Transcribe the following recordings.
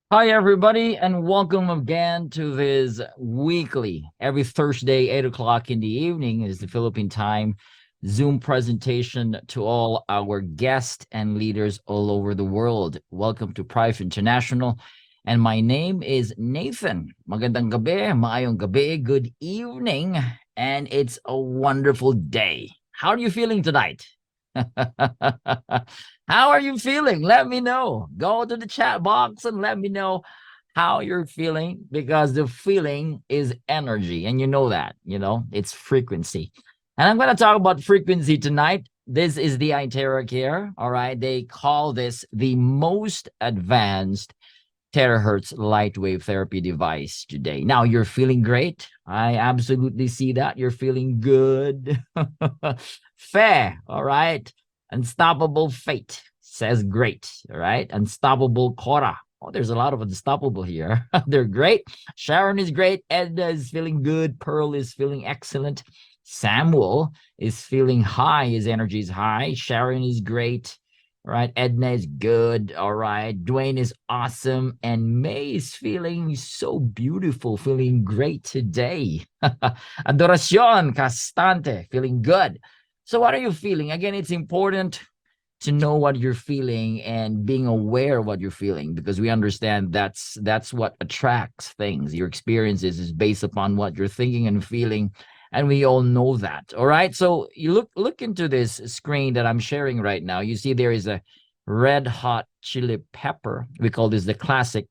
Hi, everybody, and welcome again to this weekly, every Thursday, 8 o'clock in the evening is the Philippine time, Zoom presentation to all our guests and leaders all over the world. Welcome to Prife International. And my name is Nathan. Magandang gabi, maayong gabi, good evening, and it's a wonderful day. How are you feeling tonight? How are you feeling? Let me know. Go to the chat box and let me know how you're feeling because the feeling is energy. And you know that, it's frequency. And I'm going to talk about frequency tonight. This is the iTeraCare. All right. They call this the most advanced terahertz light wave therapy device today. Now you're feeling great. I absolutely see that. You're feeling good. Fair. All right. Unstoppable fate says great. All right. Unstoppable Cora. Oh, there's a lot of unstoppable here. They're great. Sharon is great. Edna is feeling good. Pearl is feeling excellent. Samuel is feeling high. His energy is high. Sharon is great. All right. Edna is good. All right. Dwayne is awesome. And May is feeling so beautiful, feeling great today. Adoracion Castante, feeling good. So, what are you feeling? Again, it's important to know what you're feeling and being aware of what you're feeling because we understand that's what attracts things. Your experiences is based upon what you're thinking and feeling, and we all know that. All right, so you look into this screen that I'm sharing right now. You see there is a red hot chili pepper. We call this the classic.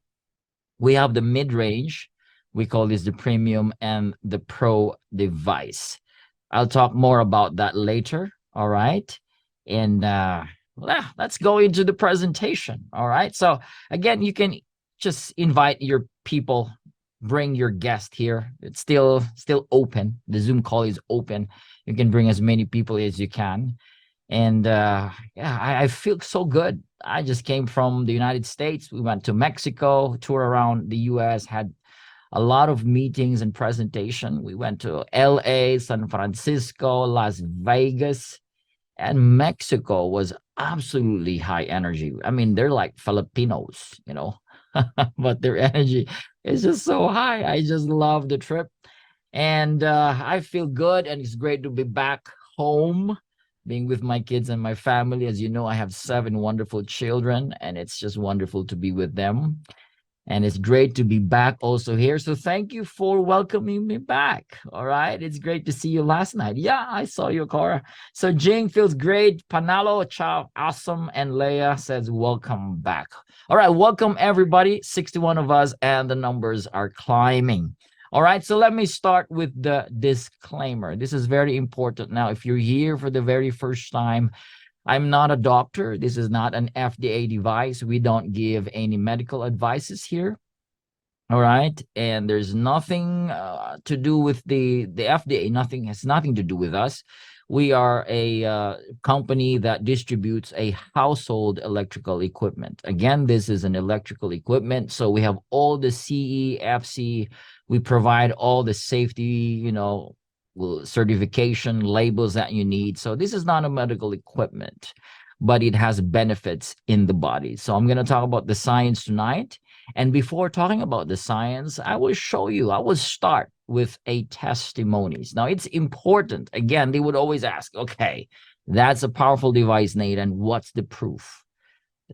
We have the mid-range. We call this the premium and the pro device. I'll talk more about that later. All right. And let's go into the presentation. All right. So again, you can just invite your people, bring your guest here. It's still open. The Zoom call is open. You can bring as many people as you can. And yeah, I feel so good. I just came from the United States. We went to Mexico, tour around the US, had a lot of meetings and presentation. We went to LA, San Francisco, Las Vegas, and Mexico was absolutely high energy. I mean, they're like Filipinos, but their energy is just so high. I just love the trip. And I feel good, and it's great to be back home, being with my kids and my family. As you know, I have 7 wonderful children, and it's just wonderful to be with them. And it's great to be back also here. So thank you for welcoming me back. All right. It's great to see you last night. Yeah, I saw you, Cora. So Jing feels great. Panalo, Chow, awesome. And Leia says, welcome back. All right. Welcome, everybody. 61 of us, and the numbers are climbing. All right. So let me start with the disclaimer. This is very important. Now, if you're here for the very first time, I'm not a doctor. This is not an FDA device. We don't give any medical advices here. All right. And there's nothing to do with the FDA. Nothing has nothing to do with us. We are a company that distributes a household electrical equipment. Again, this is an electrical equipment. So we have all the CE, FC. We provide all the safety, certification labels that you need. So this is not a medical equipment, but it has benefits in the body. So I'm going to talk about the science tonight. And before talking about the science, I will start with a testimonies. Now it's important. Again, they would always ask, okay, that's a powerful device, Nate, and what's the proof?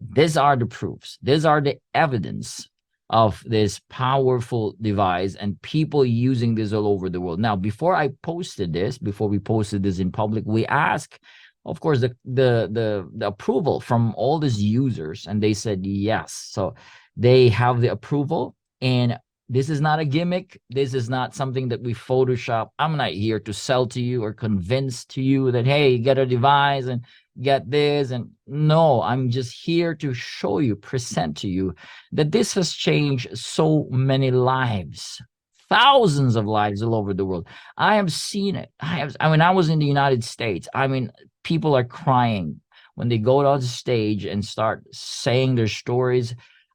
These are the proofs. These are the evidence of this powerful device and people using this all over the world. Now, before we posted this in public, we asked, of course, the approval from all these users, and they said yes. So they have the approval, and this is not a gimmick. This is not something that we Photoshop. I'm not here to sell to you or convince to you that, hey, get a device and get this. And no, I'm just here to show you, present to you that this has changed so many lives, thousands of lives all over the world. I have seen it. I was in the United States. I mean, people are crying when they go on the stage and start saying their stories.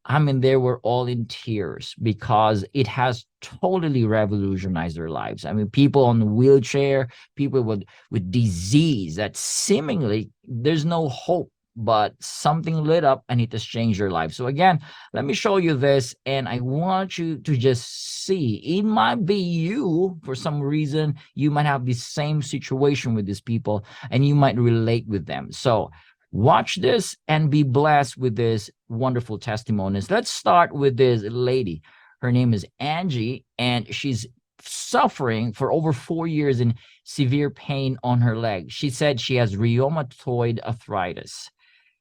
I mean, they were all in tears because it has totally revolutionized their lives. I mean, people on wheelchair, people with disease that seemingly there's no hope. but something lit up and it has changed your life. So again, let me show you this, and I want you to just see. It might be you. For some reason, you might have the same situation with these people and you might relate with them. So watch this and be blessed with this wonderful testimonies. Let's start with this lady. Her name is Angie, and she's suffering for over 4 years in severe pain on her leg. She said she has rheumatoid arthritis,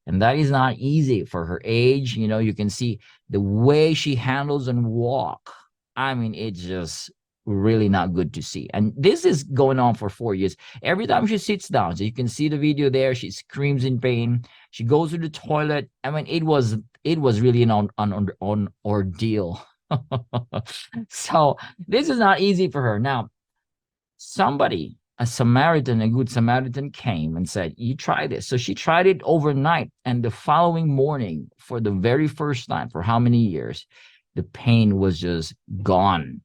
and that is not easy for her age. You know, you can see the way she handles and walk. I mean, it's just really not good to see. And this is going on for 4 years. Every time she sits down, so you can see the video there, she screams in pain. She goes to the toilet. I mean, it was really an ordeal. So this is not easy for her. Now, somebody, a good Samaritan came and said, you try this. So she tried it overnight. And the following morning, for the very first time, for how many years, the pain was just gone.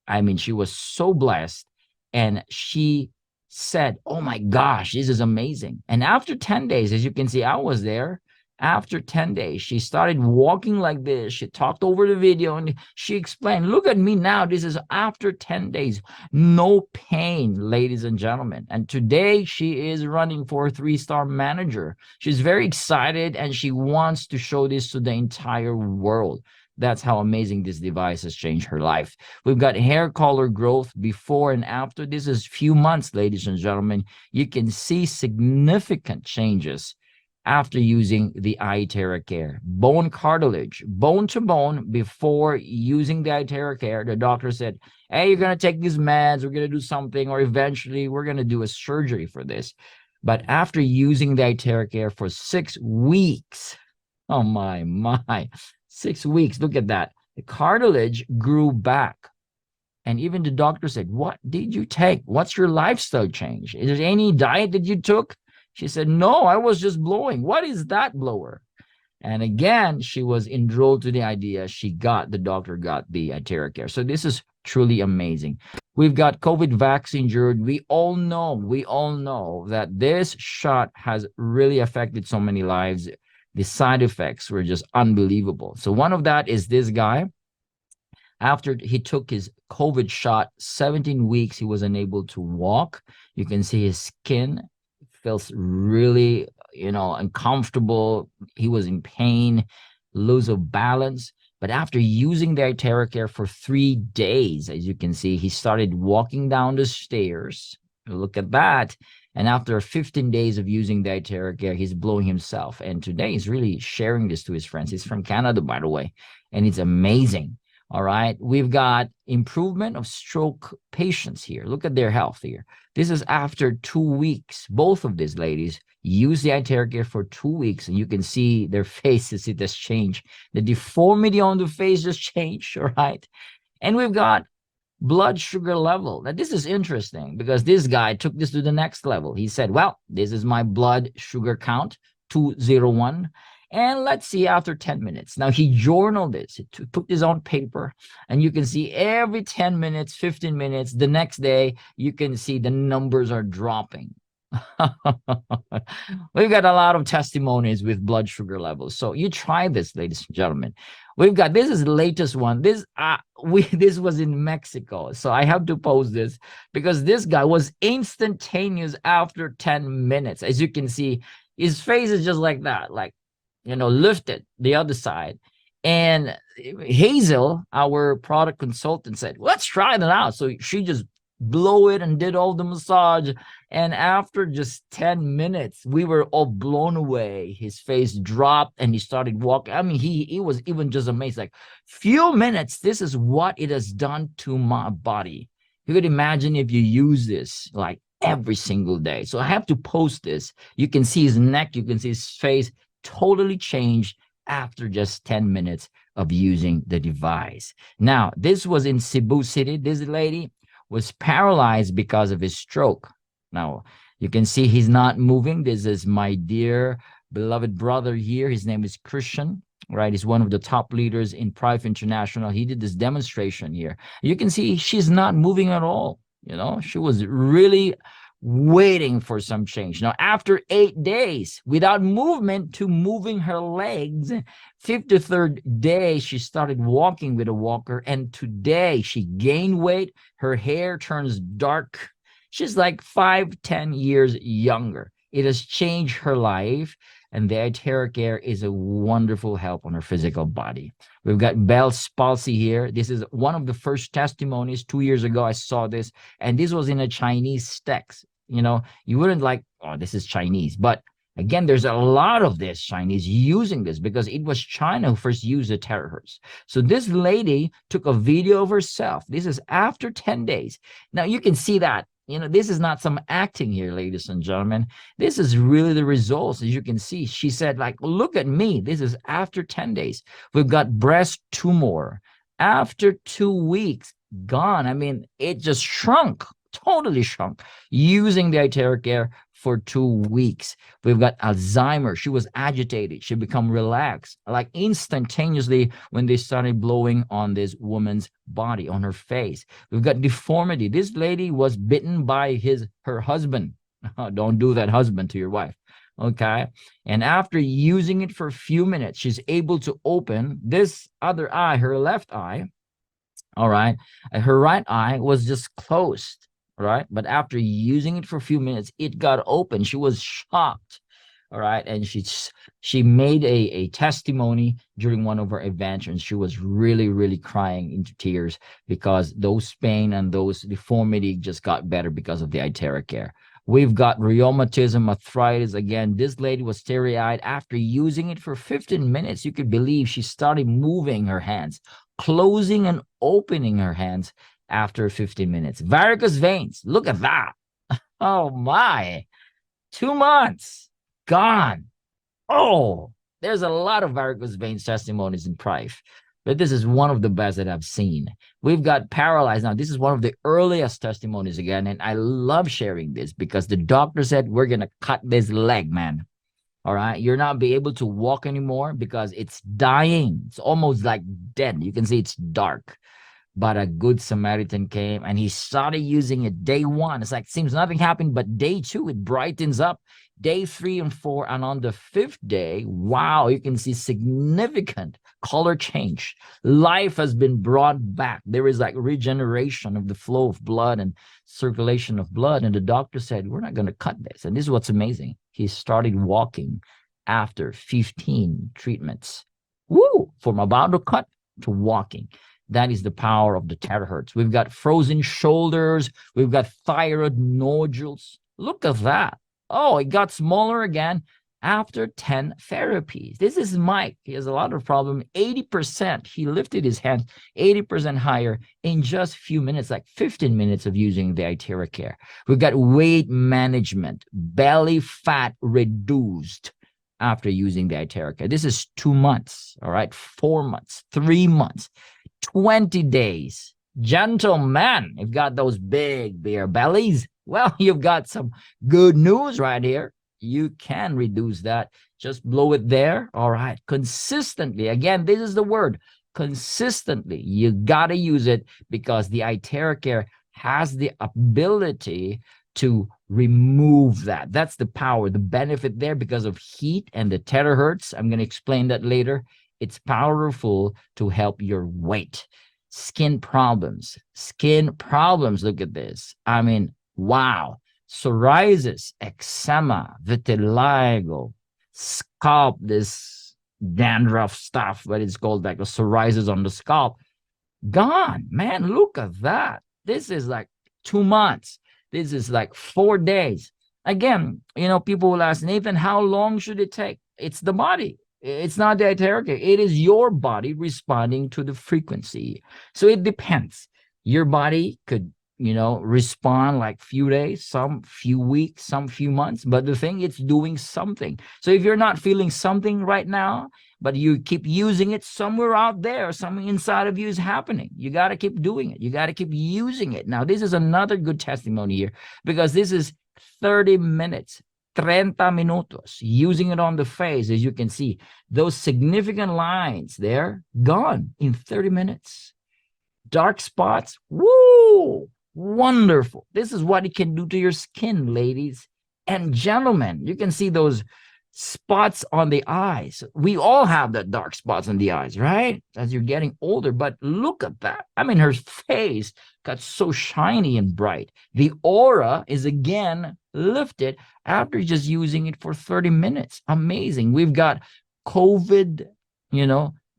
I mean, she was so blessed. And she said, oh my gosh, this is amazing. And after 10 days, as you can see, I was there. After 10 days, she started walking like this. She talked over the video and she explained, look at me now. This is after 10 days. No pain, ladies and gentlemen. And today she is running for a 3-star manager. She's very excited and she wants to show this to the entire world. That's how amazing this device has changed her life. We've got hair color growth before and after. This is few months, ladies and gentlemen. You can see significant changes after using the iTeraCare. Bone cartilage, bone to bone, before using the iTeraCare, the doctor said, hey, you're going to take these meds, we're going to do something, or eventually we're going to do a surgery for this. But after using the iTeraCare for 6 weeks, oh my, 6 weeks, look at that. The cartilage grew back. And even the doctor said, what did you take? What's your lifestyle change? Is there any diet that you took? She said, no, I was just blowing. What is that blower? And again, she was enrolled to the idea. The doctor got the iTeraCare. So this is truly amazing. We've got COVID vaccine, Jared. We all know that this shot has really affected so many lives. The side effects were just unbelievable. So one of that is this guy. After he took his COVID shot, 17 weeks, he was unable to walk. You can see his skin feels really, uncomfortable. He was in pain, lose of balance. But after using the iTeraCare for 3 days, as you can see, he started walking down the stairs. Look at that. And after 15 days of using the iTeraCare, he's blowing himself. And today he's really sharing this to his friends. He's from Canada, by the way. And it's amazing. All right. We've got improvement of stroke patients here. Look at their health here. This is after 2 weeks. Both of these ladies use the iTeraCare for 2 weeks, and you can see their faces. It has changed. The deformity on the face just changed. All right. And we've got blood sugar level. Now, this is interesting because this guy took this to the next level. He said, well, this is my blood sugar count, 201. And let's see after 10 minutes. Now, he journaled this. He took this on paper, and you can see every 10 minutes, 15 minutes, the next day, you can see the numbers are dropping. We've got a lot of testimonies with blood sugar levels. So you try this, ladies and gentlemen. This is the latest one. This was in Mexico. So I have to post this because this guy was instantaneous after 10 minutes. As you can see, his face is just like that, lifted the other side. And Hazel, our product consultant, said, let's try that out. So she just blew it and did all the massage. And after just 10 minutes, we were all blown away. His face dropped and he started walking. I mean, he was even just amazed. Like, few minutes, this is what it has done to my body. You could imagine if you use this like every single day. So I have to post this. You can see his neck, you can see his face totally changed after just 10 minutes of using the device. Now, this was in Cebu City. This lady was paralyzed because of his stroke. Now, you can see he's not moving. This is my dear beloved brother here. His name is Christian, right? He's one of the top leaders in Prife International. He did this demonstration here. You can see she's not moving at all. She was really waiting for some change. Now, after 8 days without movement to moving her legs, 53rd day, she started walking with a walker. And today she gained weight. Her hair turns dark. She's like 5, 10 years younger. It has changed her life. And the iTeraCare is a wonderful help on her physical body. We've got Bell's palsy here. This is one of the first testimonies. 2 years ago, I saw this, and this was in a Chinese text. You wouldn't like, oh, this is Chinese. But again, there's a lot of this Chinese using this because it was China who first used the terahertz. So this lady took a video of herself. This is after 10 days. Now you can see that. This is not some acting here, ladies and gentlemen. This is really the results. As you can see, she said, like, look at me. This is after 10 days. We've got breast tumor. After 2 weeks, gone. I mean, it just shrunk, totally shrunk, using the iTeraCare for 2 weeks. We've got Alzheimer's. She was agitated. She become relaxed, like instantaneously when they started blowing on this woman's body, on her face. We've got deformity. This lady was bitten by her husband. Don't do that, husband, to your wife. Okay. And after using it for a few minutes, she's able to open this other eye, her left eye. All right. Her right eye was just closed. Right. But after using it for a few minutes, it got open. She was shocked. All right. And she made a testimony during one of her events, and she was really, really crying into tears because those pain and those deformity just got better because of the iTeraCare. We've got rheumatism, arthritis. Again, this lady was teary-eyed. After using it for 15 minutes, you could believe she started moving her hands, closing and opening her hands after 15 minutes. Varicose veins. Look at that. Oh, my. 2 months. Gone. Oh, there's a lot of varicose veins testimonies in Prife, but this is one of the best that I've seen. We've got paralyzed. Now, this is one of the earliest testimonies again, and I love sharing this because the doctor said, we're going to cut this leg, man. All right. You're not be able to walk anymore because it's dying. It's almost like dead. You can see it's dark. But a good Samaritan came and he started using it day 1. It's like, seems nothing happened, but day 2, it brightens up. Day 3 and 4. And on the 5th day, wow, you can see significant color change. Life has been brought back. There is like regeneration of the flow of blood and circulation of blood. And the doctor said, we're not going to cut this. And this is what's amazing. He started walking after 15 treatments. Woo! From about to cut to walking. That is the power of the terahertz. We've got frozen shoulders. We've got thyroid nodules. Look at that. Oh, it got smaller again after 10 therapies. This is Mike. He has a lot of problem. 80%. He lifted his hand 80% higher in just a few minutes, like 15 minutes of using the iTeraCare. We've got weight management, belly fat reduced after using the iTeraCare. This is 2 months, all right, 4 months, 3 months. 20 days. Gentlemen, you've got those big beer bellies. Well, you've got some good news right here. You can reduce that. Just blow it there. All right. Consistently. Again, this is the word. Consistently. You got to use it because the iTeraCare has the ability to remove that. That's the power, the benefit there because of heat and the terahertz. I'm going to explain that later. It's powerful to help your weight. Skin problems. Look at this. I mean, wow. Psoriasis, eczema, vitiligo, scalp, this dandruff stuff, but it's called like a psoriasis on the scalp. Gone, man. Look at that. This is like 2 months. This is like 4 days. Again, people will ask, Nathan, how long should it take? It's the body. It's not the iTeraCare. It is your body responding to the frequency. So it depends. Your body could, respond like few days, some few weeks, some few months. But the thing, it's doing something. So if you're not feeling something right now, but you keep using it, somewhere out there, something inside of you is happening. You got to keep doing it. You got to keep using it. Now, this is another good testimony here because this is 30 minutes. 30 minutos, using it on the face, as you can see, those significant lines there, gone in 30 minutes. Dark spots, woo, Wonderful. This is what it can do to your skin, ladies and gentlemen. You can see those spots on the eyes. We all have that dark spots on the eyes, right? As you're getting older. But look at that. I mean, her face got so shiny and bright. The aura is again lifted after just using it for 30 minutes. Amazing. We've got COVID,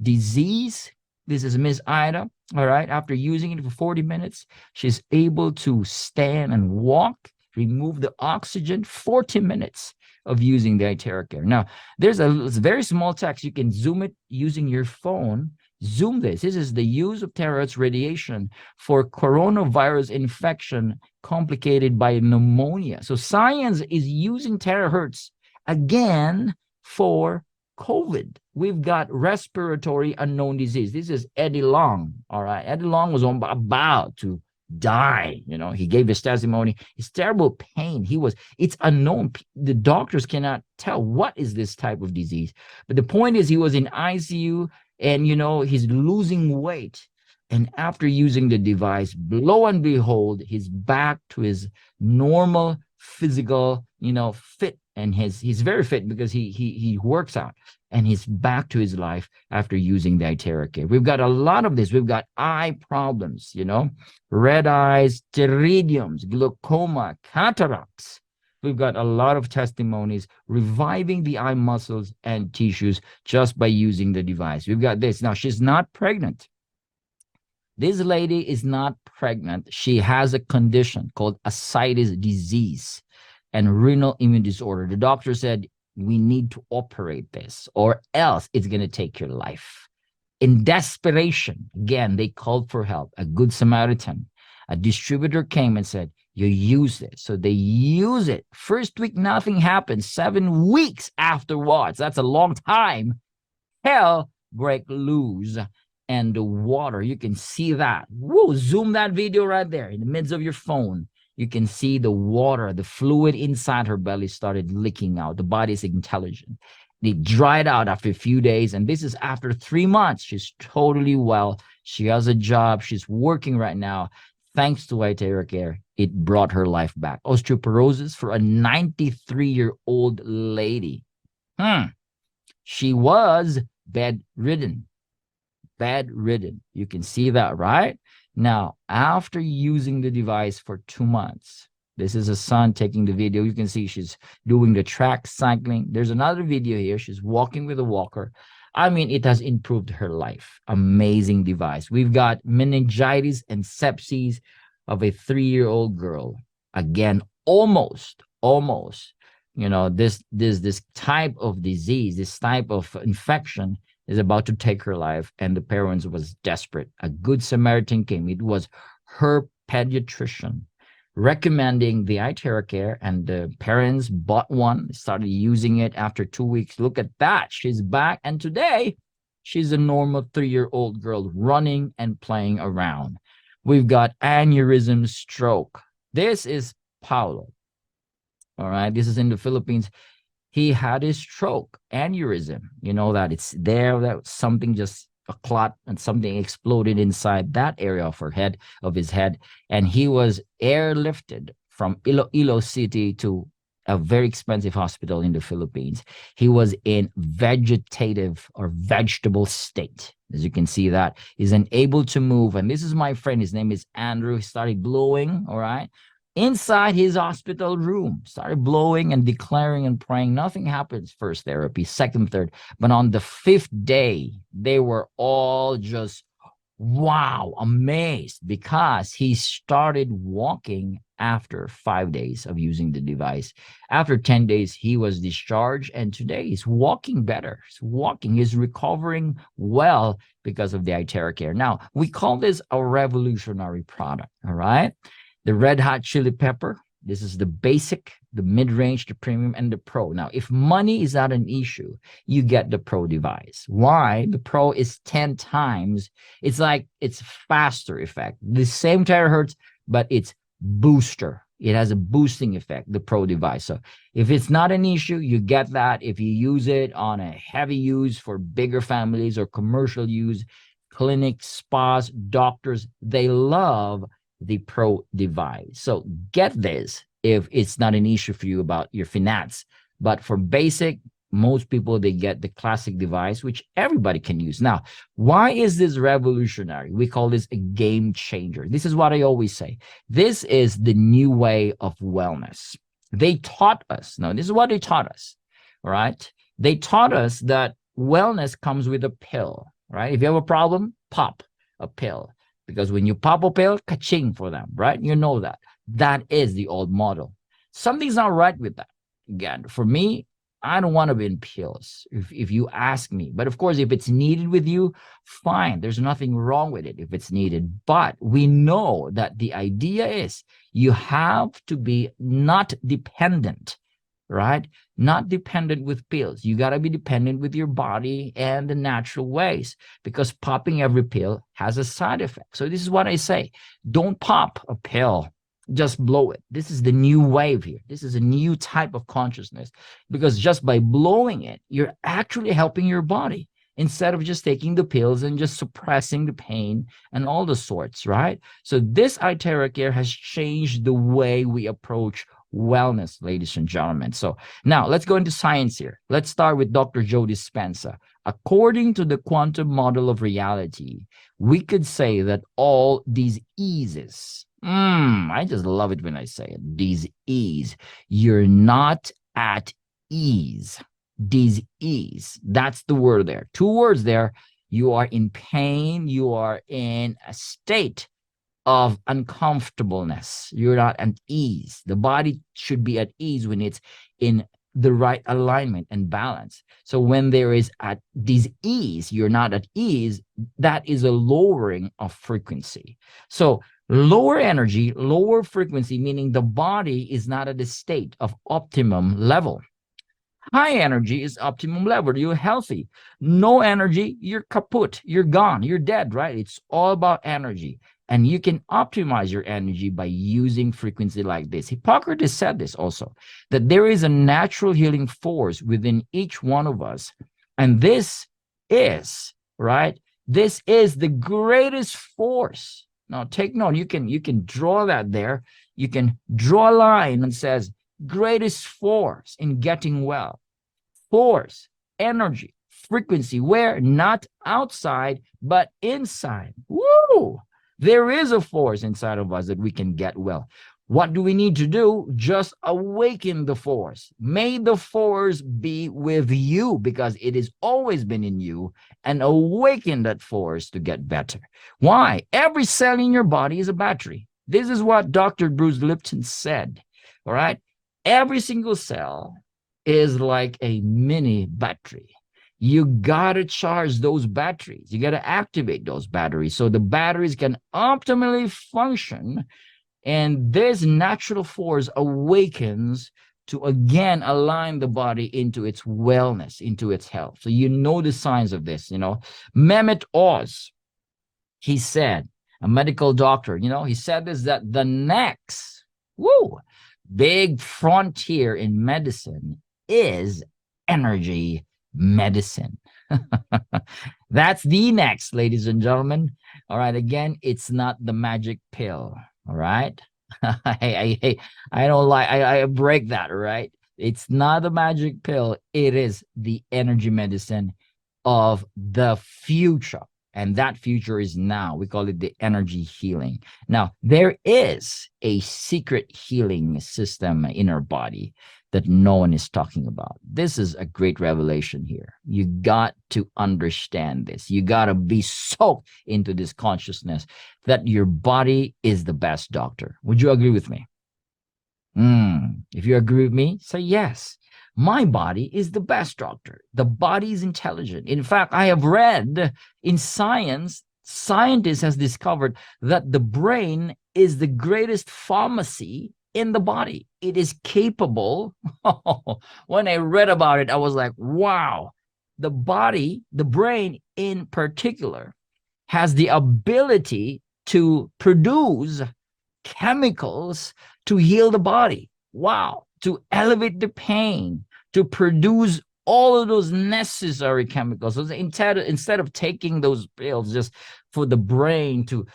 disease. This is Miss Ida. All right. After using it for 40 minutes, she's able to stand and walk, remove the oxygen, 40 minutes of using the iTeraCare. Now, there's a very small text. You can zoom it using your phone. Zoom this. This is the use of terahertz radiation for coronavirus infection complicated by pneumonia. So science is using terahertz again for COVID. We've got respiratory unknown disease. This is Eddie Long. All right. Eddie Long was about to die. He gave his testimony. It's terrible pain. It's unknown. The doctors cannot tell what is this type of disease. But the point is he was in ICU and, he's losing weight. And after using the device, lo and behold, he's back to his normal physical, fit. And he's very fit because he works out, and he's back to his life after using the iTeraCare. We've got a lot of this. We've got eye problems, red eyes, pterygiums, glaucoma, cataracts. We've got a lot of testimonies reviving the eye muscles and tissues just by using the device. We've got this. Now, she's not pregnant. This lady is not pregnant. She has a condition called ascites disease and renal immune disorder. The doctor said, we need to operate this or else it's going to take your life. In desperation, again, they called for help. A good Samaritan, a distributor came and said, you use it. So they use it. First week, nothing happened. 7 weeks afterwards, that's a long time, hell break loose. And the water, you can see that. Whoa, zoom that video right there in the midst of your phone. You can see the water, the fluid inside her belly started leaking out. The body is intelligent. It dried out after a few days. And this is after 3 months. She's totally well. She has a job. She's working right now. Thanks to iTeraCare, it brought her life back. Osteoporosis for a 93-year-old lady. She was bedridden. You can see that, right? Now, after using the device for 2 months, this is a son taking the video. You can see she's doing the track cycling. There's another video here. She's walking with a walker. I mean, it has improved her life. Amazing device. We've got meningitis and sepsis of a 3-year-old girl. Again, almost, this type of disease, this type of infection is about to take her life, and the parents was desperate. A good Samaritan came. It was her pediatrician recommending the iTeraCare, and the parents bought one, started using it after 2 weeks. Look at that. She's back, and today she's a normal 3-year-old girl running and playing around. We've got aneurysm, stroke. This is Paulo. All right, this is in the Philippines. He had a stroke, aneurysm. You know that it's there, that something just a clot and something exploded inside that area of his head. And he was airlifted from Iloilo City to a very expensive hospital in the Philippines. He was in vegetative or vegetable state. As you can see that, he's unable to move. And this is my friend. His name is Andrew. He started blowing, all right, inside his hospital room, started blowing and declaring and praying. Nothing happens. First therapy, second, third. But on the 5th day, they were all just, wow, amazed, because he started walking after 5 days of using the device. After 10 days, he was discharged, and today he's walking better. He's recovering well because of the iTeraCare. Now, we call this a revolutionary product, all right? The red hot chili pepper. This is the basic, the mid-range, the premium, and the pro. Now, if money is not an issue, you get the pro device. Why? The pro is 10 times. It's faster effect. The same terahertz, but it's booster. It has a boosting effect, the pro device. So if it's not an issue, you get that. If you use it on a heavy use for bigger families or commercial use, clinics, spas, doctors, they love the pro device. So get this if it's not an issue for you about your finance. But for basic, most people, they get the classic device, which everybody can use. Now, why is this revolutionary? We call this a game changer. This is what I always say. This is the new way of wellness. They taught us. Now, this is what they taught us, right? They taught us that wellness comes with a pill, right? If you have a problem, pop a pill. Because when you pop a pill, ka-ching for them, right? You know that. That is the old model. Something's not right with that. Again, for me, I don't want to be in pills if you ask me. But of course, if it's needed with you, fine. There's nothing wrong with it if it's needed. But we know that the idea is you have to be not dependent, right? Not dependent with pills. You got to be dependent with your body and the natural ways, because popping every pill has a side effect. So this is what I say. Don't pop a pill. Just blow it. This is the new wave here. This is a new type of consciousness, because just by blowing it, you're actually helping your body instead of just taking the pills and just suppressing the pain and all the sorts, right? So this iTeraCare has changed the way we approach wellness, ladies and gentlemen. So now let's go into science here. Let's start with Dr. Joe Dispenza. According to the quantum model of reality, we could say that all these eases, I just love it when I say it, these ease, you're not at ease. These ease, that's the word there. Two words there. You are in pain. You are in a state of uncomfortableness. You're not at ease. The body should be at ease when it's in the right alignment and balance. So when there is at dis-ease, you're not at ease, that is a lowering of frequency. So lower energy, lower frequency, meaning the body is not at a state of optimum level. High energy is optimum level. You're healthy. No energy, you're kaput. You're gone. You're dead, right? It's all about energy. And you can optimize your energy by using frequency like this. Hippocrates said this also, that there is a natural healing force within each one of us. And this is, right? This is the greatest force. Now take note, you can draw that there. You can draw a line and says, greatest force in getting well. Force, energy, frequency, where? Not outside, but inside. Woo! There is a force inside of us that we can get well. What do we need to do? Just awaken the force. May the force be with you, because it has always been in you, and awaken that force to get better. Why? Every cell in your body is a battery. This is what Dr. Bruce Lipton said. All right? Every single cell is like a mini battery. You got to charge those batteries. You got to activate those batteries so the batteries can optimally function. And this natural force awakens to again align the body into its wellness, into its health. So you know the signs of this, Mehmet Oz, he said, a medical doctor, he said this, that the next, big frontier in medicine is energy medicine. That's the next, ladies and gentlemen. All right. Again, it's not the magic pill. All right. I don't like, I break that, right? It's not the magic pill. It is the energy medicine of the future. And that future is now. We call it the energy healing. Now, there is a secret healing system in our body that no one is talking about. This is a great revelation here. You got to understand this. You got to be soaked into this consciousness that your body is the best doctor. Would you agree with me? If you agree with me, say yes. My body is the best doctor. The body is intelligent. In fact, I have read in science, scientists has discovered that the brain is the greatest pharmacy in the body. It is capable. When I read about it, I was like, wow, the body, the brain in particular, has the ability to produce chemicals to heal the body. Wow. To elevate the pain, to produce all of those necessary chemicals. So instead of taking those pills just for the brain to,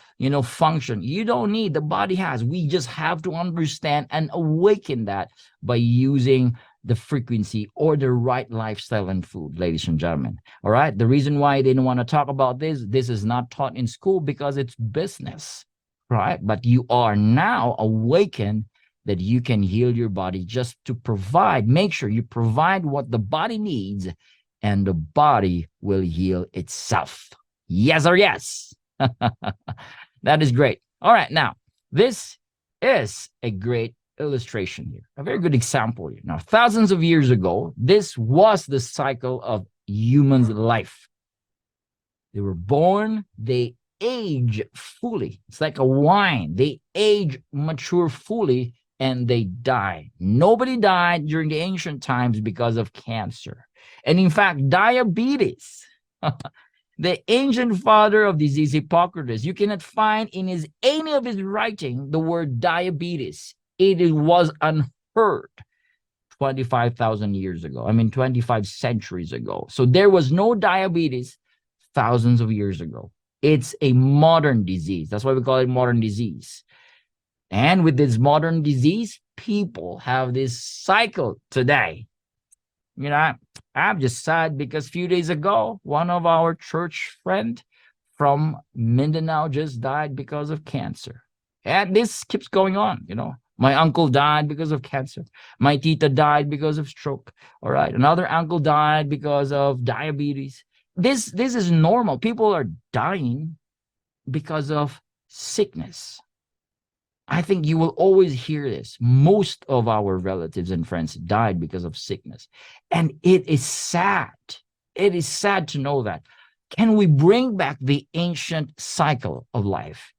function, you don't need, the body has. We just have to understand and awaken that by using the frequency or the right lifestyle and food, ladies and gentlemen. All right. The reason why I didn't want to talk about this is not taught in school because it's business, right? But you are now awakened that you can heal your body just to make sure you provide what the body needs, and the body will heal itself. Yes or yes. That is great. All right. Now, this is a great illustration here, a very good example here. Now, thousands of years ago, this was the cycle of human's life. They were born, they age fully. It's like a wine. They age, mature fully, and they die. Nobody died during the ancient times because of cancer. And in fact, diabetes, the ancient father of disease, Hippocrates, you cannot find in any of his writing the word diabetes. It was unheard 25,000 years ago. 25 centuries ago. So there was no diabetes thousands of years ago. It's a modern disease. That's why we call it modern disease. And with this modern disease, people have this cycle today. I'm just sad because a few days ago, one of our church friend from Mindanao just died because of cancer. And this keeps going on. My uncle died because of cancer. My tita died because of stroke. All right. Another uncle died because of diabetes. This is normal. People are dying because of sickness. I think you will always hear this. Most of our relatives and friends died because of sickness. And it is sad. It is sad to know that. Can we bring back the ancient cycle of life?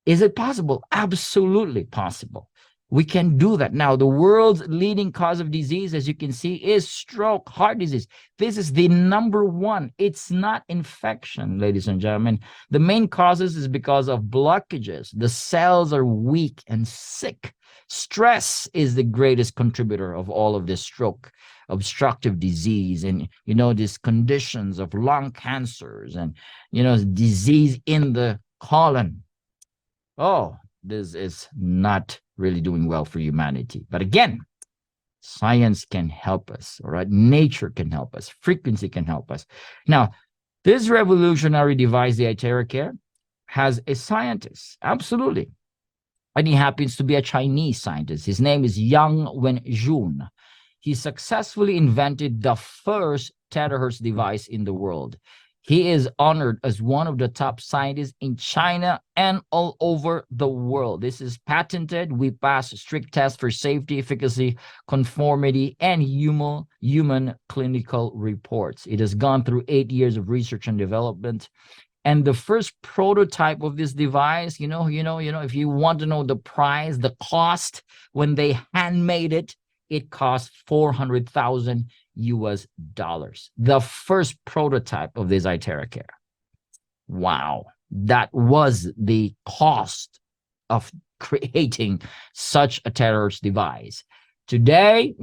Is it possible? Absolutely possible. We can do that. Now, the world's leading cause of disease, as you can see, is stroke, heart disease. This is the number one. It's not infection, ladies and gentlemen. The main causes is because of blockages. The cells are weak and sick. Stress is the greatest contributor of all of this stroke, obstructive disease, and, these conditions of lung cancers and, disease in the colon. Oh, this is not really doing well for humanity. But again, science can help us, all right? Nature can help us. Frequency can help us. Now, this revolutionary device, the iTeraCare, has a scientist, absolutely. And he happens to be a Chinese scientist. His name is Yang Wenjun. He successfully invented the first terahertz device in the world. He is honored as one of the top scientists in China and all over the world. This is patented. We pass strict tests for safety, efficacy, conformity, and human clinical reports. It has gone through 8 years of research and development. And the first prototype of this device, if you want to know the price, the cost, when they handmade it, it cost $400,000 US. The first prototype of this iTeraCare. Wow. That was the cost of creating such a terahertz device. Today,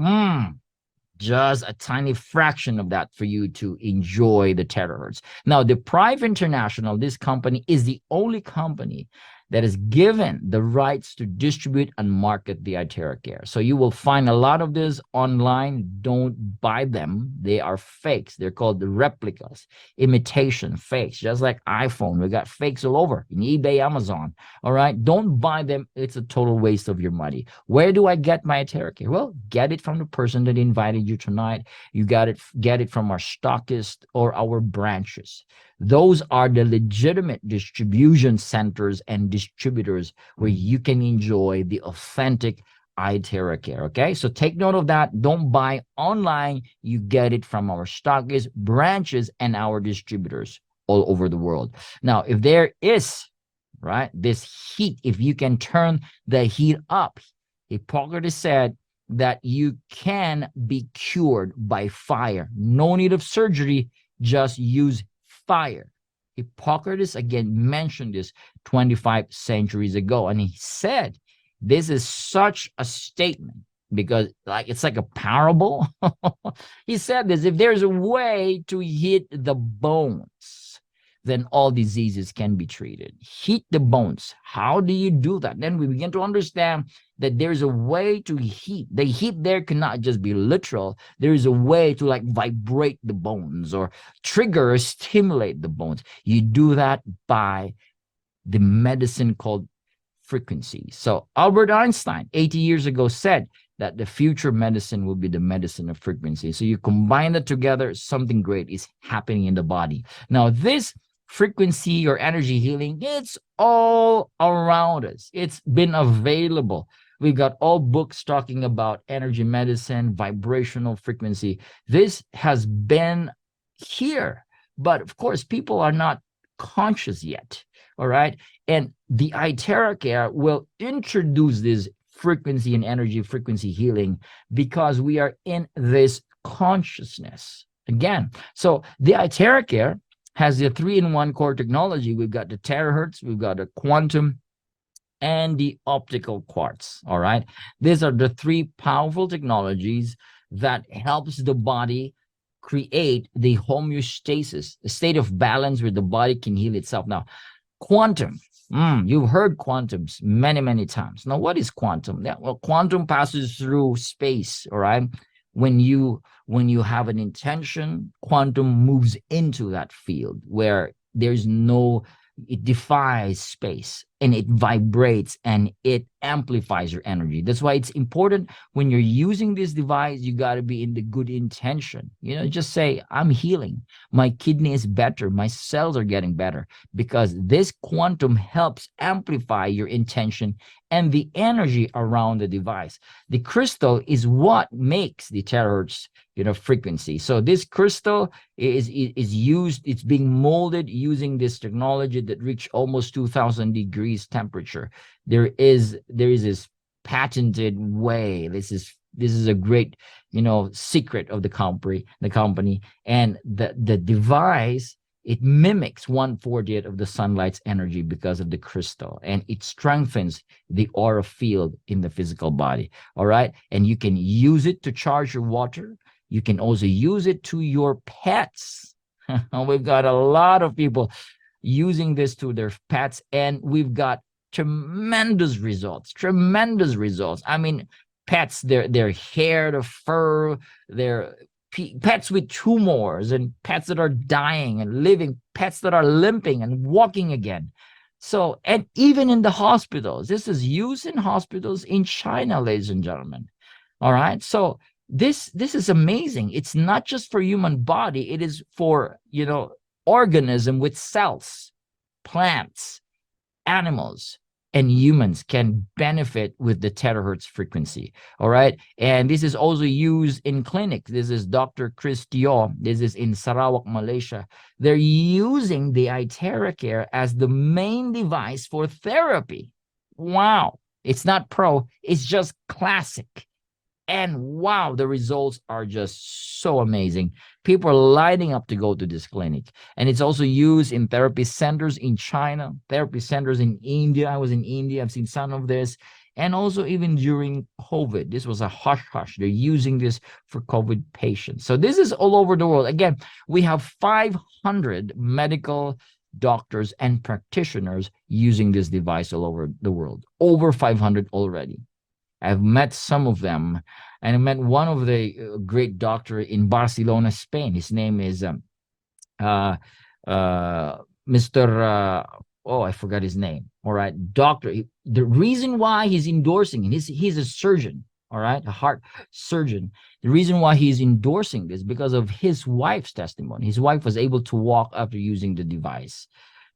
just a tiny fraction of that for you to enjoy the terahertz. Now, the Prife International, this company is the only company that is given the rights to distribute and market the iTeraCare. So you will find a lot of this online. Don't buy them. They are fakes. They're called the replicas, imitation fakes, just like iPhone. We got fakes all over in eBay, Amazon. All right. Don't buy them. It's a total waste of your money. Where do I get my iTeraCare? Well, get it from the person that invited you tonight. You get it from our Stockist or our branches. Those are the legitimate distribution centers and distributors where you can enjoy the authentic iTeraCare. Okay, so take note of that. Don't buy online. You get it from our Stockist branches and our distributors all over the world. Now, if there is, right, this heat, if you can turn the heat up, Hippocrates said that you can be cured by fire. No need of surgery, just use fire. Hippocrates again mentioned this 25 centuries ago, and he said this is such a statement because like it's like a parable. He said this: if there's a way to hit the bones, then all diseases can be treated. Heat the bones. How do you do that? Then we begin to understand that there's a way to heat. The heat there cannot just be literal. There is a way to like vibrate the bones or trigger or stimulate the bones. You do that by the medicine called frequency. So Albert Einstein 80 years ago said that the future medicine will be the medicine of frequency. So you combine it together, something great is happening in the body. Now, this frequency or energy healing, it's all around us. It's been available. We've got all books talking about energy medicine, vibrational frequency. This has been here, but of course, people are not conscious yet. All right. And the iTeraCare will introduce this frequency and energy frequency healing because we are in this consciousness again. So the iTeraCare has the 3-in-1 core technology. We've got the terahertz, we've got the quantum, and the optical quartz. All right. These are the three powerful technologies that helps the body create the homeostasis, a state of balance where the body can heal itself. Now, quantum. You've heard quantums many, many times. Now, what is quantum? Yeah, well, quantum passes through space, all right? When you have an intention, quantum moves into that field where there's no, it defies space and it vibrates and it amplifies your energy. That's why it's important when you're using this device, you got to be in the good intention. Just say, I'm healing. My kidney is better. My cells are getting better, because this quantum helps amplify your intention and the energy around the device. The crystal is what makes the terahertz frequency. So this crystal is used, it's being molded using this technology that reach almost 2000 degrees temperature. There is this patented way. This is a great secret of the company. And the device, it mimics 1/40th of the sunlight's energy because of the crystal, and it strengthens the aura field in the physical body. All right. And you can use it to charge your water. You can also use it to your pets. We've got a lot of people using this to their pets, and we've got tremendous results. I mean, pets, their hair, the fur, their pets with tumors, and pets that are dying and living, pets that are limping and walking again. So, and even in the hospitals, this is used in hospitals in China, ladies and gentlemen. All right. So this is amazing. It's not just for human body. It is for, organism with cells, plants, animals, and humans can benefit with the terahertz frequency. All right. And this is also used in clinics. This is Dr. Chris Teo. This is in Sarawak, Malaysia. They're using the iTeraCare as the main device for therapy. Wow. It's not pro, it's just classic. And wow, the results are just so amazing. People are lining up to go to this clinic. And it's also used in therapy centers in China, therapy centers in India. I was in India. I've seen some of this. And also even during COVID, this was a hush-hush. They're using this for COVID patients. So this is all over the world. Again, we have 500 medical doctors and practitioners using this device all over the world. Over 500 already. I've met some of them, and I met one of the great doctor in Barcelona, Spain. His name is Mr. I forgot his name. All right, doctor. The reason why he's endorsing, and he's a surgeon. All right, a heart surgeon. The reason why he's endorsing this because of his wife's testimony. His wife was able to walk after using the device.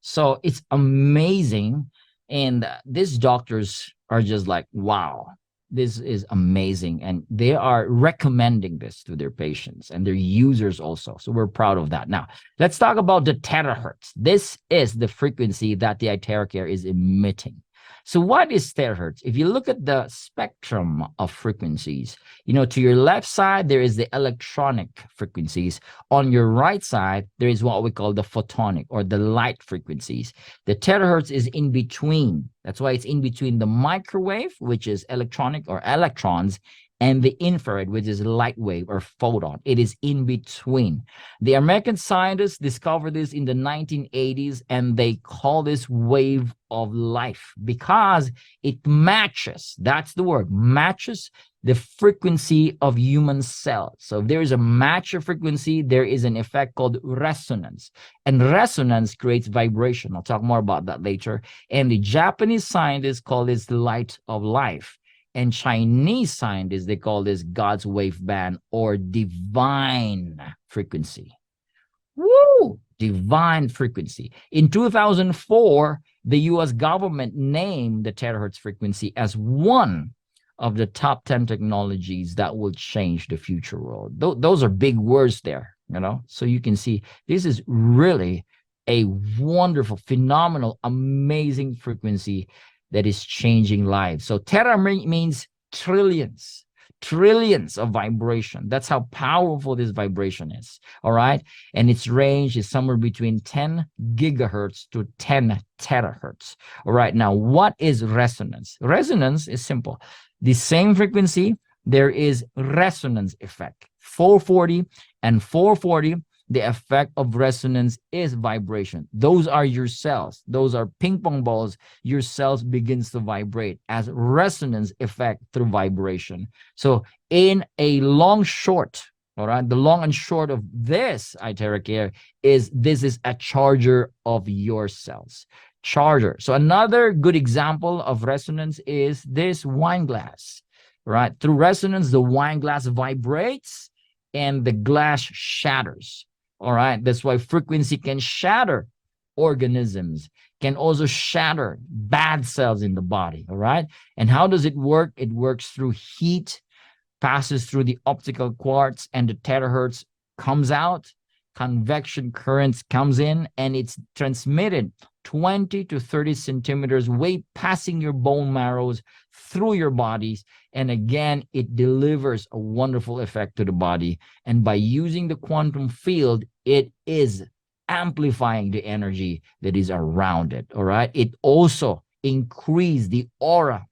So it's amazing, and these doctors are just like, wow. This is amazing, and they are recommending this to their patients and their users also. So we're proud of that. Now, let's talk about the terahertz. This is the frequency that the iTeraCare is emitting. So what is terahertz? If you look at the spectrum of frequencies, to your left side, there is the electronic frequencies. On your right side, there is what we call the photonic or the light frequencies. The terahertz is in between. That's why it's in between the microwave, which is electronic or electrons, and the infrared, which is light wave or photon. It is in between. The American scientists discovered this in the 1980s, and they call this wave of life because it matches, that's the word, matches the frequency of human cells. So if there is a match of frequency, there is an effect called resonance. And resonance creates vibration. I'll talk more about that later. And the Japanese scientists call this light of life. And Chinese scientists, they call this God's wave band or divine frequency. Woo! Divine frequency. In 2004, the US government named the terahertz frequency as one of the top 10 technologies that will change the future world. Those are big words there, you know? So you can see this is really a wonderful, phenomenal, amazing frequency that is changing lives. So tera means trillions, trillions of vibration. That's how powerful this vibration is, all right? And its range is somewhere between 10 gigahertz to 10 terahertz. All right, now what is resonance? Resonance is simple. The same frequency, there is resonance effect. 440 and 440, the effect of resonance is vibration. Those are your cells. Those are ping pong balls. Your cells begins to vibrate as resonance effect through vibration. So in a long short, all right, the long and short of this iTeraCare is this is a charger of your cells. Charger. So another good example of resonance is this wine glass, right? Through resonance, the wine glass vibrates and the glass shatters. All right. That's why frequency can shatter organisms, can also shatter bad cells in the body. All right. And how does it work? It works through heat, passes through the optical quartz, and the terahertz comes out. Convection currents comes in, and it's transmitted 20 to 30 centimeters way passing your bone marrows through your bodies. And again, it delivers a wonderful effect to the body. And by using the quantum field, it is amplifying the energy that is around it. All right. It also increases the aura,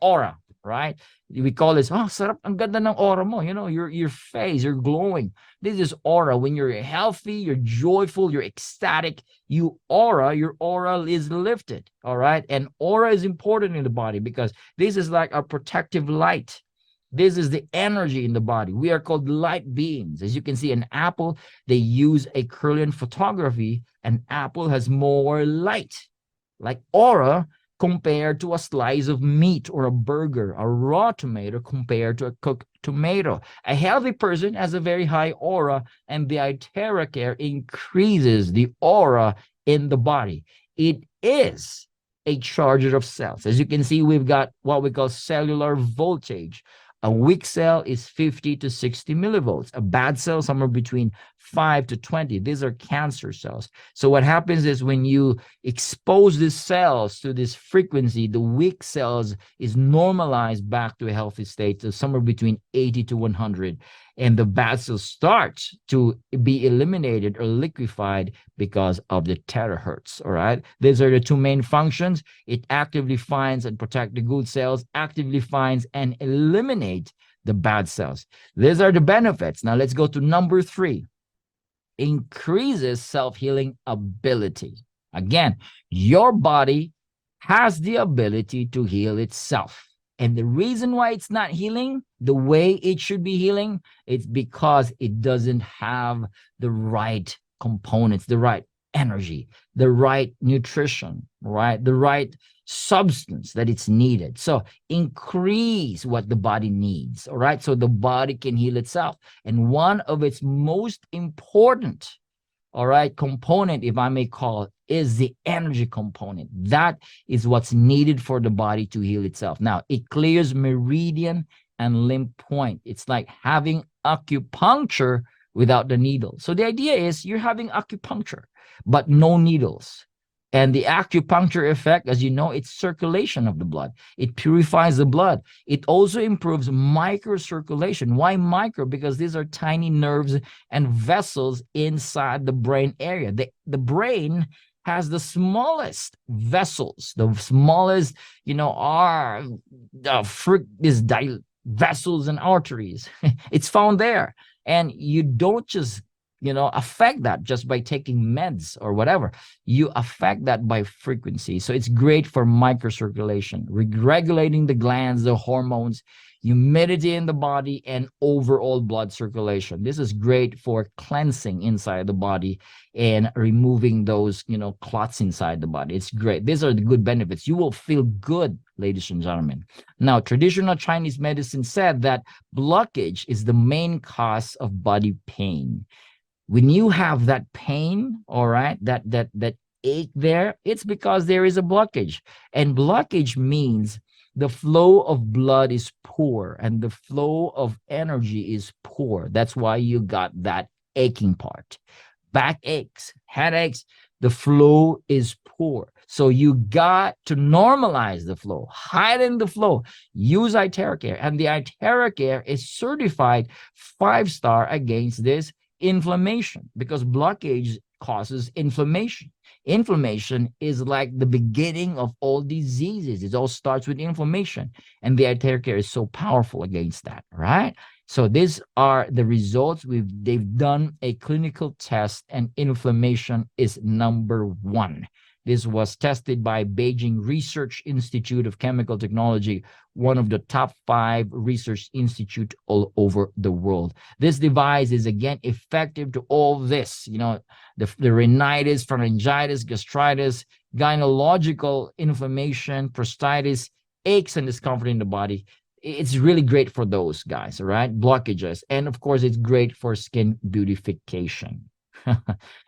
aura, right? We call this, oh, sarap, ang ganda ng aura mo. Your face, you're glowing. This is aura. When you're healthy, you're joyful, you're ecstatic, your aura is lifted. All right. And aura is important in the body because this is like a protective light. This is the energy in the body. We are called light beings. As you can see, an apple, they use a Kirlian photography. An apple has more light, like aura, compared to a slice of meat or a burger, a raw tomato compared to a cooked tomato. A healthy person has a very high aura, and the iTeraCare increases the aura in the body. It is a charger of cells. As you can see, we've got what we call cellular voltage. A weak cell is 50 to 60 millivolts. A bad cell, somewhere between 5 to 20. These are cancer cells. So what happens is when you expose these cells to this frequency, the weak cells is normalized back to a healthy state, so somewhere between 80 to 100. And the bad cells start to be eliminated or liquefied because of the terahertz, all right? These are the two main functions. It actively finds and protects the good cells, actively finds and eliminate the bad cells. These are the benefits. Now let's go to number 3. Increases self-healing ability. Again, your body has the ability to heal itself. And the reason why it's not healing the way it should be healing, it's because it doesn't have the right components, the right energy, the right nutrition, right? The right substance that it's needed. So increase what the body needs, all right? So the body can heal itself. And one of its most important, all right, component, if I may call it, is the energy component. That is what's needed for the body to heal itself. Now, it clears meridian and limb point. It's like having acupuncture without the needle. So the idea is you're having acupuncture, but no needles. And the acupuncture effect, as you know, it's circulation of the blood. It purifies the blood. It also improves microcirculation. Why micro? Because these are tiny nerves and vessels inside the brain area. The brain has the smallest vessels. The smallest, are vessels and arteries. It's found there. And you don't just, affect that just by taking meds or whatever. You affect that by frequency. So it's great for microcirculation, regulating the glands, the hormones, humidity in the body, and overall blood circulation. This is great for cleansing inside the body and removing those, clots inside the body. It's great. These are the good benefits. You will feel good, ladies and gentlemen. Now, traditional Chinese medicine said that blockage is the main cause of body pain. When you have that pain, all right, that ache there, it's because there is a blockage. And blockage means the flow of blood is poor and the flow of energy is poor. That's why you got that aching part. Back aches, headaches, the flow is poor. So you got to normalize the flow, heighten the flow, use iTeraCare. And the iTeraCare is certified 5-star against this inflammation, because blockage causes inflammation. Inflammation is like the beginning of all diseases. It all starts with inflammation, and the iTeraCare is so powerful against that, right? So these are the results. They've done a clinical test, and inflammation is number one. This was tested by Beijing Research Institute of Chemical Technology, one of the top 5 research institutes all over the world. This device is, again, effective to all this, the rhinitis, pharyngitis, gastritis, gynecological inflammation, prostatitis, aches and discomfort in the body. It's really great for those guys, all right? Blockages. And of course, it's great for skin beautification.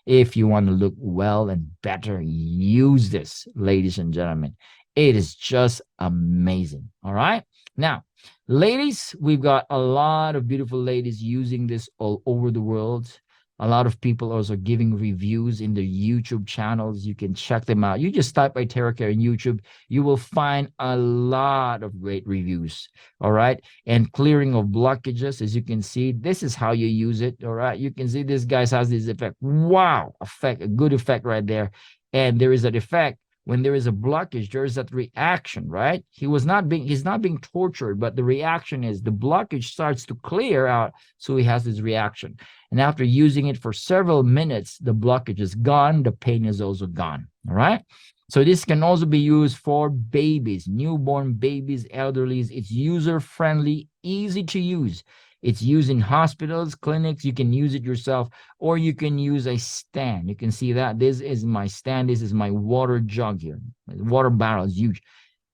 If you want to look well and better, use this, ladies and gentlemen. It is just amazing. All right. Now, ladies, we've got a lot of beautiful ladies using this all over the world. A lot of people also giving reviews in their YouTube channels. You can check them out. You just type iTeraCare in YouTube. You will find a lot of great reviews. All right. And clearing of blockages, as you can see, this is how you use it. All right. You can see this guy has this effect. Wow. Effect, a good effect right there. And there is that effect. When there is a blockage, there is that reaction, right? He's not being tortured, but the reaction is the blockage starts to clear out. So he has this reaction. And after using it for several minutes, the blockage is gone. The pain is also gone. All right. So this can also be used for babies, newborn babies, elderlies. It's user-friendly, easy to use. It's used in hospitals, clinics. You can use it yourself, or you can use a stand. You can see that this is my stand. This is my water jug here. The water barrel is huge,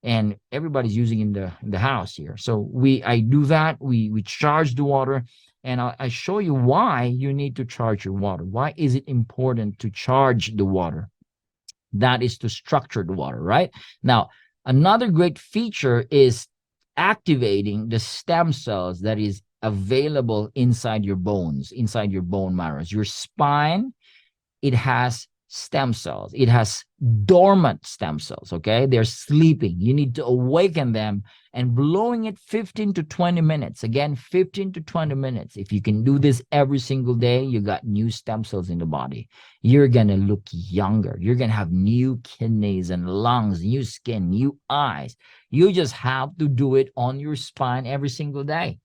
and everybody's using in the house here. So I do that. We charge the water, and I show you why you need to charge your water. Why is it important to charge the water? That is to structure the water, right? Now, another great feature is activating the stem cells that is available inside your bones, inside your bone marrows. Your spine, it has stem cells. It has dormant stem cells, okay? They're sleeping. You need to awaken them and blowing it 15 to 20 minutes. Again, 15 to 20 minutes. If you can do this every single day, you got new stem cells in the body. You're going to look younger. You're going to have new kidneys and lungs, new skin, new eyes. You just have to do it on your spine every single day.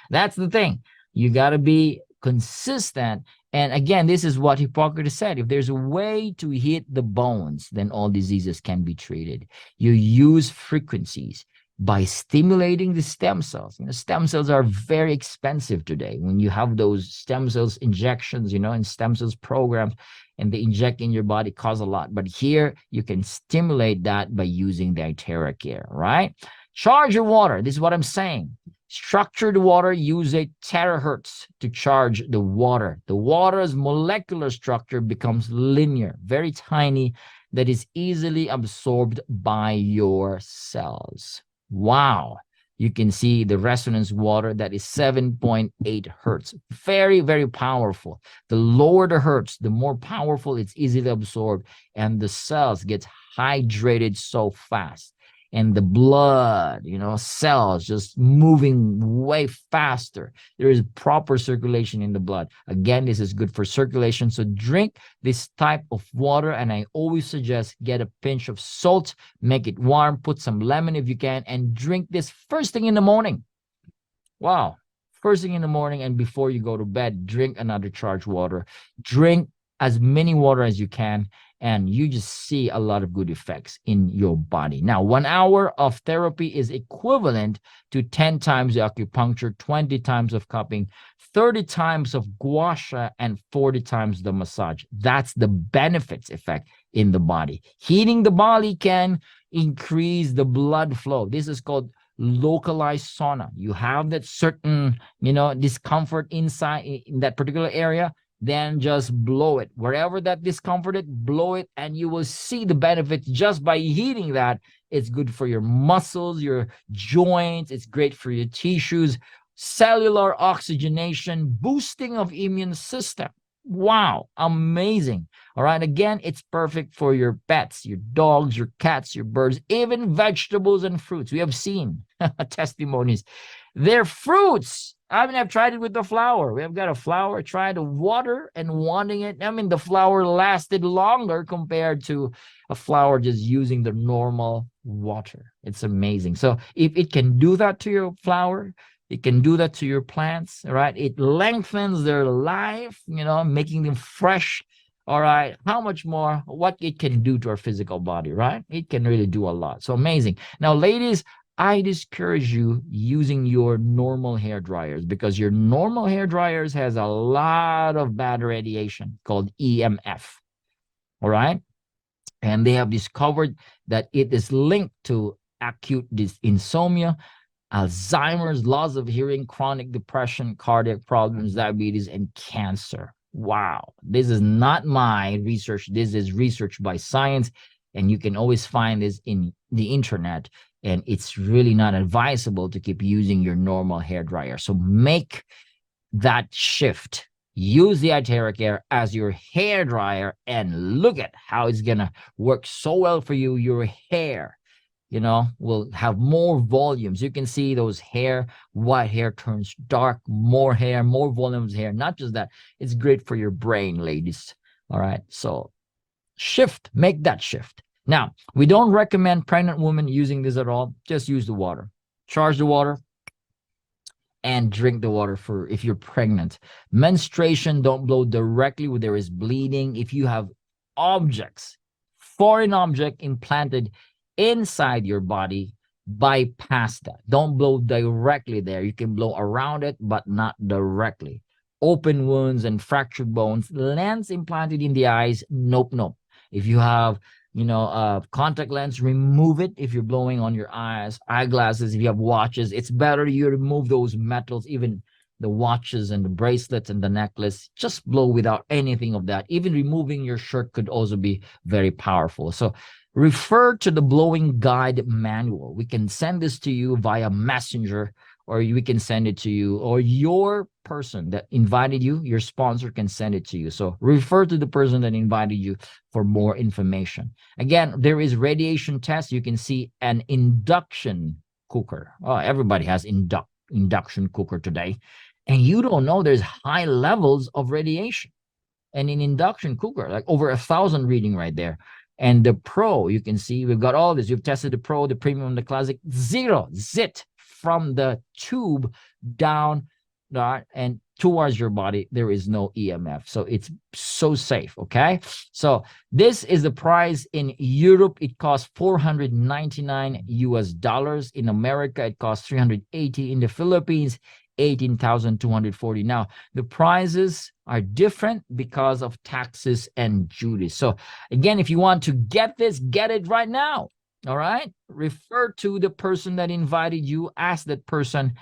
That's the thing. You got to be consistent. And again, this is what Hippocrates said. If there's a way to hit the bones, then all diseases can be treated. You use frequencies by stimulating the stem cells. Stem cells are very expensive today. When you have those stem cells injections, and stem cells programs, and they inject in your body, costs a lot. But here, you can stimulate that by using the iTeraCare, right? Charge your water. This is what I'm saying. Structure the water, use a terahertz to charge the water. The water's molecular structure becomes linear, very tiny, that is easily absorbed by your cells. Wow. You can see the resonance water that is 7.8 hertz. Very, very powerful. The lower the hertz, the more powerful it's easily absorbed, and the cells get hydrated so fast. and the blood, cells just moving way faster. There is proper circulation in the blood. Again, this is good for circulation. So drink this type of water, and I always suggest get a pinch of salt, make it warm, put some lemon if you can, and drink this first thing in the morning. Wow. First thing in the morning, and before you go to bed, drink another charged water. Drink as many water as you can, and you just see a lot of good effects in your body. Now, 1 hour of therapy is equivalent to 10 times the acupuncture, 20 times of cupping, 30 times of gua sha, and 40 times the massage. That's the benefits effect in the body. Heating the body can increase the blood flow. This is called localized sauna. You have that certain, discomfort inside in that particular area, then just blow it. Wherever that discomfort is, blow it, and you will see the benefits just by heating that. It's good for your muscles, your joints. It's great for your tissues, cellular oxygenation, boosting of immune system. Wow, amazing. All right, again, it's perfect for your pets, your dogs, your cats, your birds, even vegetables and fruits. We have seen testimonies. They're fruits. I mean, I've tried it with the flower. We have got a flower, tried the water and wanting it. I mean, the flower lasted longer compared to a flower just using the normal water. It's amazing. So if it can do that to your flower, it can do that to your plants, right? It lengthens their life, making them fresh. All right. How much more, what it can do to our physical body, right? It can really do a lot. So amazing. Now, ladies, I discourage you using your normal hair dryers, because your normal hair dryers has a lot of bad radiation called EMF. All right. And they have discovered that it is linked to acute insomnia, Alzheimer's, loss of hearing, chronic depression, cardiac problems, diabetes, and cancer. Wow. This is not my research. This is research by science. And you can always find this in the internet. And it's really not advisable to keep using your normal hair dryer. So make that shift. Use the iTeraCare as your hair dryer, and look at how it's going to work so well for you. Your hair will have more volumes. You can see those white hair turns dark, more hair, more volumes of hair. Not just that, it's great for your brain, ladies. All right. So make that shift. Now, we don't recommend pregnant women using this at all. Just use the water. Charge the water and drink the water for if you're pregnant. Menstruation, don't blow directly where there is bleeding. If you have foreign object implanted inside your body, bypass that. Don't blow directly there. You can blow around it, but not directly. Open wounds and fractured bones, lens implanted in the eyes, nope. If you have contact lens, remove it. If you're blowing on your eyeglasses, if you have watches, it's better you remove those metals, even the watches and the bracelets and the necklace. Just blow without anything of that. Even removing your shirt could also be very powerful. So refer to the blowing guide manual. We can send this to you via messenger, or we can send it to you, or your person that invited you, your sponsor, can send it to you. So refer to the person that invited you for more information. Again, there is radiation test. You can see an induction cooker. Oh, everybody has induction cooker today. And you don't know there's high levels of radiation. And in induction cooker, like over 1,000 reading right there. And the Pro, you can see we've got all this. You've tested the Pro, the Premium, the Classic. Zit from the tube down and towards your body. There is no EMF. So it's so safe, okay? So this is the price in Europe. It costs $499 US. In America, it costs $380. In the Philippines, $18,240. Now, the prices are different because of taxes and duties. So again, if you want to get this, get it right now. All right. Refer to the person that invited you. Ask that person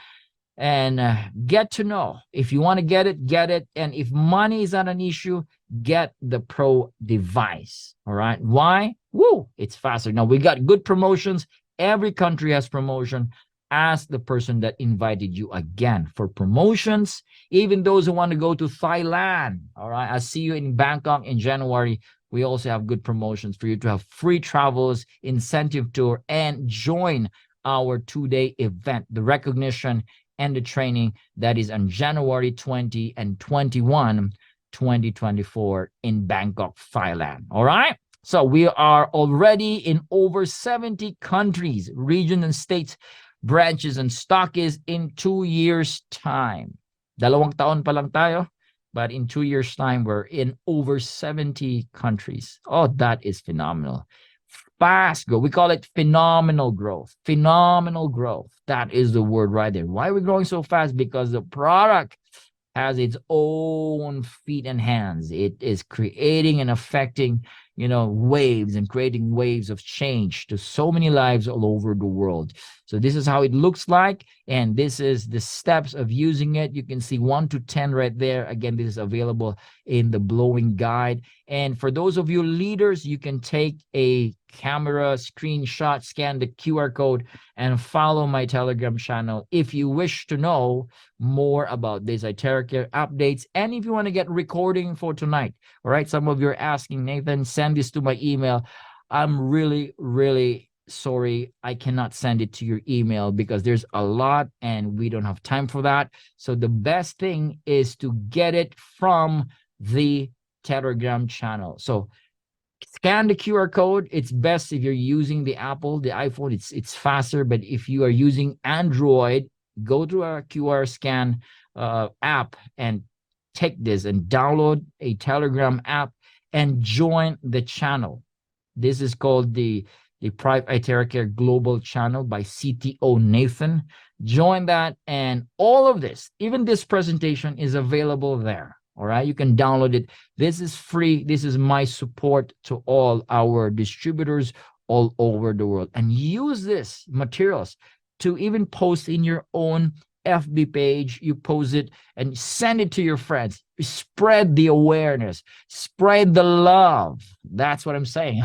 and get to know. If you want to get it, get it. And if money is not an issue, get the Pro device. All right. Why? Woo, it's faster. Now, we got good promotions. Every country has promotion. Ask the person that invited you again for promotions. Even those who want to go to Thailand. All right. I'll see you in Bangkok in January. we also have good promotions for you to have free travels, incentive tour, and join our 2-day event, the recognition and the training that is on January 20 and 21, 2024 in Bangkok, Thailand. All right. So we are already in over 70 countries, regions, and states, branches, and Stockist in 2 years' time. Dalawang taon pa lang tayo, but in 2 years' time, we're in over 70 countries. Oh, that is phenomenal. Fast growth. We call it phenomenal growth. Phenomenal growth. That is the word right there. Why are we growing so fast? Because the product has its own feet and hands. It is creating and affecting, waves and creating waves of change to so many lives all over the world. So this is how it looks like. And this is the steps of using it. You can see 1 to 10 right there. Again, this is available in the blowing guide. And for those of you leaders, you can take a camera screenshot, scan the QR code, and follow my Telegram channel if you wish to know more about this iTeraCare updates. And if you want to get recording for tonight, all right, some of you are asking, Nathan, send this to my email. I'm really, really sorry, I cannot send it to your email because there's a lot and we don't have time for that. So the best thing is to get it from the Telegram channel. So scan the QR code. It's best if you're using the Apple, the iPhone, it's faster. But if you are using Android, go to our QR scan app and take this and download a Telegram app and join the channel. This is called the Prife iTeraCare Global Channel by CTO Nathan. Join that, and all of this, even this presentation, is available there. All right, you can download it. This is free. This is my support to all our distributors all over the world. And use this materials to even post in your own FB page. You post it and send it to your friends. Spread the awareness. Spread the love. That's what I'm saying.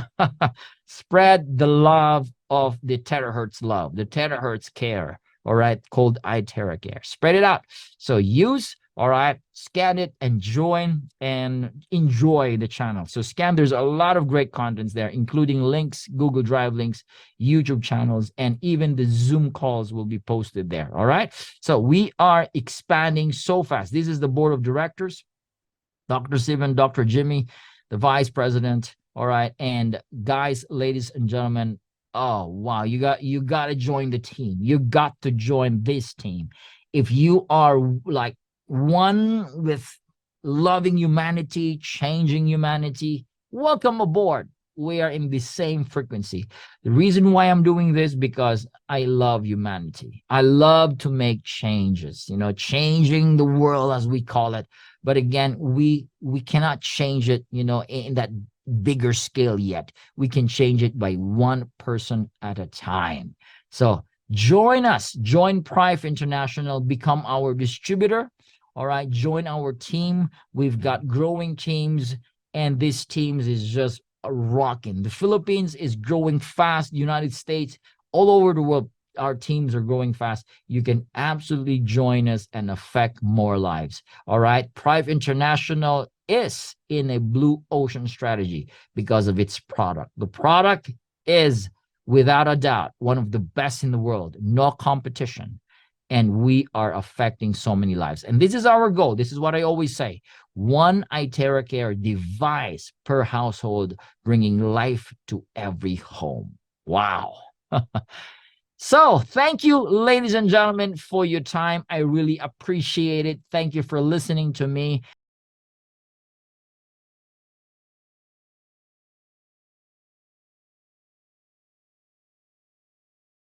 Spread the love of the terahertz love, the terahertz care. All right, called iTeraCare. Spread it out. So use. All right, scan it and join and enjoy the channel. So scan, there's a lot of great contents there, including links, Google Drive links, YouTube channels, and even the Zoom calls will be posted there. All right. So we are expanding so fast. This is the board of directors, Dr. Steven, Dr. Jimmy, the vice president. All right. And guys, ladies and gentlemen, oh, wow, you got to join the team. You got to join this team. If you are like one with loving humanity, changing humanity, welcome aboard. We are in the same frequency. The reason why I'm doing this, because I love humanity. I love to make changes, changing the world as we call it. But again, we cannot change it, in that bigger scale yet. We can change it by one person at a time. So join us, join Prife International, become our distributor. All right, join our team. We've got growing teams, and this team is just rocking. The Philippines is growing fast. United States, all over the world, our teams are growing fast. You can absolutely join us and affect more lives. All right, Prife International is in a blue ocean strategy because of its product. The product is, without a doubt, one of the best in the world. No competition. And we are affecting so many lives. And this is our goal. This is what I always say. One iTeraCare device per household, bringing life to every home. Wow. So thank you, ladies and gentlemen, for your time. I really appreciate it. Thank you for listening to me.